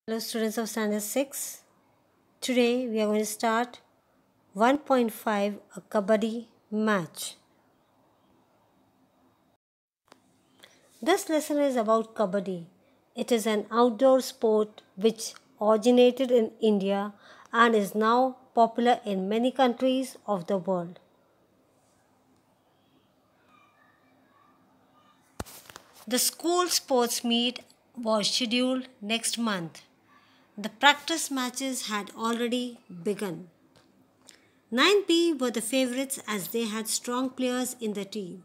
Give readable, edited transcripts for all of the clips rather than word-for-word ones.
Hello students of standard 6. Today we are going to start 1.5 a Kabaddi match. This lesson is about Kabaddi. It is an outdoor sport which originated in India and is now popular in many countries of the world. The school sports meet was scheduled next month. The practice matches had already begun. 9B were the favorites as they had strong players in the team.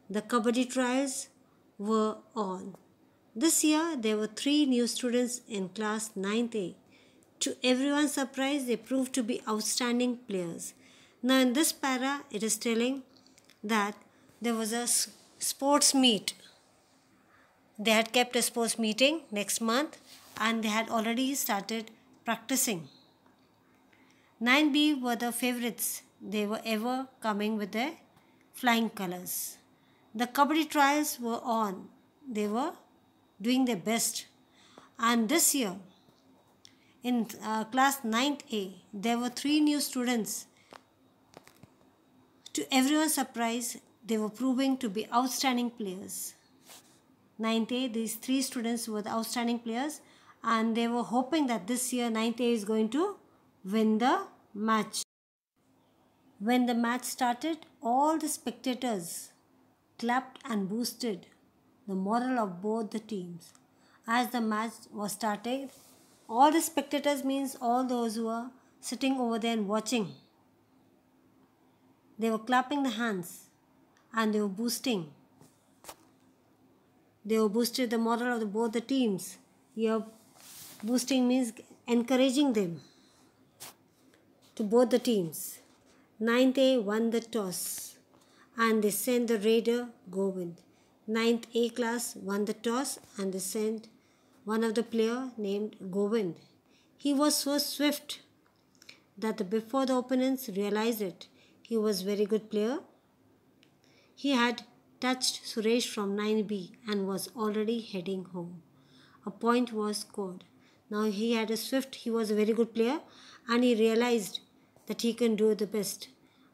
The Kabaddi trials were on. This year there were 3 new students in class 9th A. To everyone's surprise, they proved to be outstanding players. Now in this para, it is telling that there was a sports meet. They had kept a sports meeting next month and they had already started practicing. 9B were the favorites. They were ever coming with their flying colors. The Kabaddi trials were on. They were doing their best. And this year, in class 9th A, there were 3 new students. To everyone's surprise, they were proving to be outstanding players. 9th A, these 3 students were the outstanding players and they were hoping that this year 9th A is going to win the match. When the match started, all the spectators clapped and boosted the morale of both the teams. As the match was starting, all the spectators means all those who were sitting over there and watching. They were clapping the hands and they were boosting. They were boosted the morale of both the teams. Here, boosting means encouraging them to both the teams. 9th A won the toss and they sent the raider Govind. 9th A class won the toss and they sent one of the player named Govind. He was so swift that before the opponents realized it, he was very good player. He had touched Suresh from 9B and was already heading home. A point was scored. Now he was a very good player and he realized that he can do the best.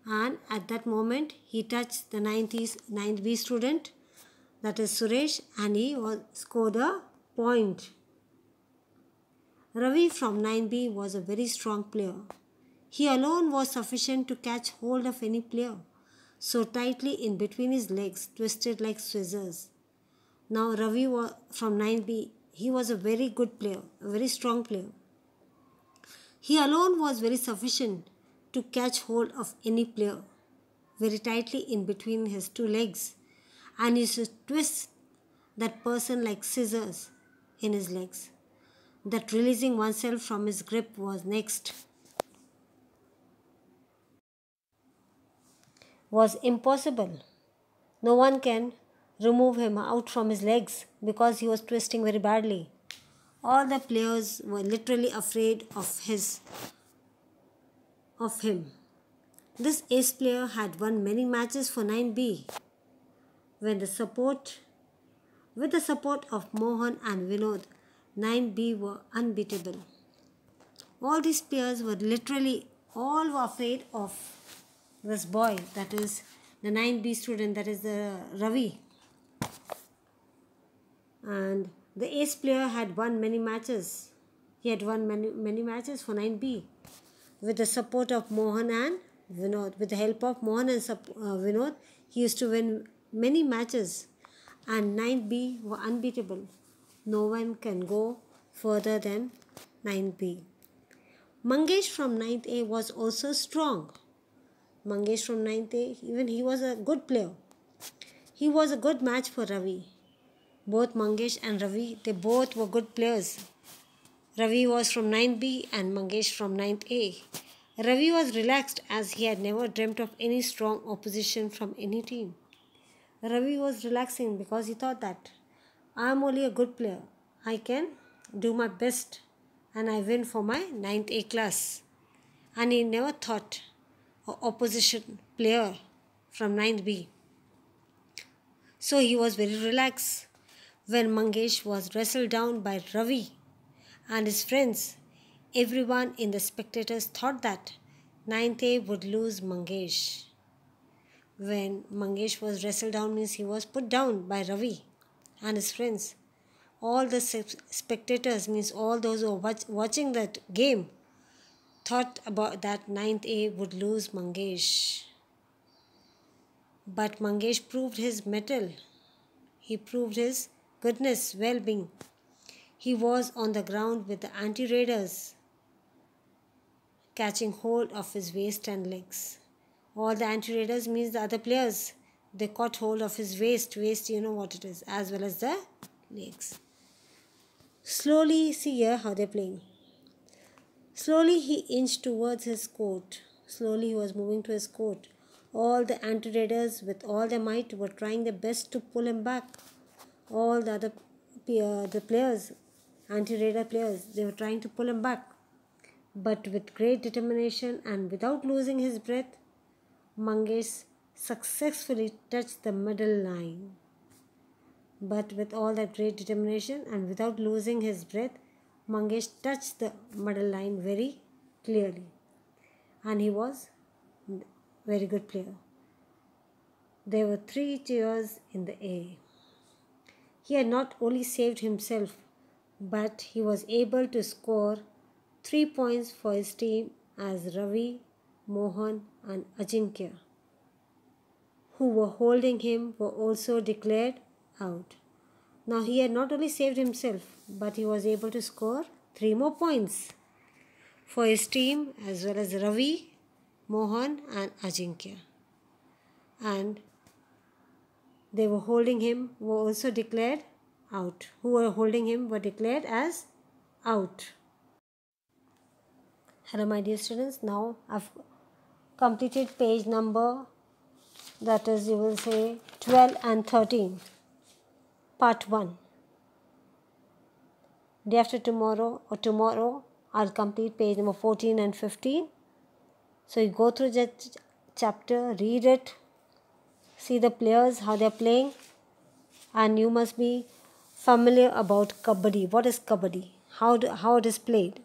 And at that moment, he touched the 9th B student, that is Suresh, and he scored a point. Ravi from 9B was a very strong player. He alone was sufficient to catch hold of any player, so tightly in between his legs, twisted like scissors. Now Ravi from 9B, he was a very good player, a very strong player. He alone was very sufficient to catch hold of any player, very tightly in between his 2 legs, and used to twist that person like scissors in his legs. That releasing oneself from his grip was next. Was impossible. No one can remove him out from his legs because he was twisting very badly. All the players were literally afraid of him. This ace player had won many matches for 9B. With the support of Mohan and Vinod, 9B were unbeatable. All these players were all were afraid of this boy, that is the 9B student, that is the Ravi. And the ace player had won many matches. He had won many matches for 9B. With the support of Mohan and Vinod, with the help of Mohan and Vinod, he used to win many matches. And 9B were unbeatable. No one can go further than 9B. Mangesh from 9th A was also strong. Mangesh from 9th A, even he was a good player. He was a good match for Ravi. Both Mangesh and Ravi, they both were good players. Ravi was from 9B and Mangesh from 9th A. Ravi was relaxed as he had never dreamt of any strong opposition from any team. Ravi was relaxing because he thought that I am only a good player. I can do my best and I win for my 9th A class. And he never thought of opposition player from 9th B. So he was very relaxed when Mangesh was wrestled down by Ravi and his friends. Everyone in the spectators thought that ninth A would lose Mangesh. When Mangesh was wrestled down means he was put down by Ravi and his friends. All the spectators means all those who were watching that game thought about that ninth A would lose Mangesh. But Mangesh proved his mettle. He proved his goodness, well-being. He was on the ground with the anti-raiders, catching hold of his waist and legs. All the anti-raiders means the other players. They caught hold of his waist. Waist, you know what it is, as well as the legs. Slowly, see here how they're playing. Slowly he inched towards his court. Slowly he was moving to his court. All the anti-raiders with all their might were trying their best to pull him back. All the other the players, anti-raider players, they were trying to pull him back. But with great determination and without losing his breath, Mangesh successfully touched the middle line. But with all that great determination and without losing his breath, Mangesh touched the middle line very clearly. And he was a very good player. There were 3 cheers in the air. He had not only saved himself, but he was able to score 3 points for his team as Ravi, Mohan and Ajinkya, who were holding him, were also declared out. Now he had not only saved himself, but he was able to score 3 more points for his team as well as Ravi, Mohan and Ajinkya. And they were holding him, were also declared out. Who were holding him were declared as out. Hello my dear students, now I've completed page number, that is you will say 12 and 13, part 1. Day after tomorrow or tomorrow I'll complete page number 14 and 15. So you go through that chapter, read it, see the players, how they're playing, and you must be familiar about Kabaddi. What is Kabaddi? How it is played.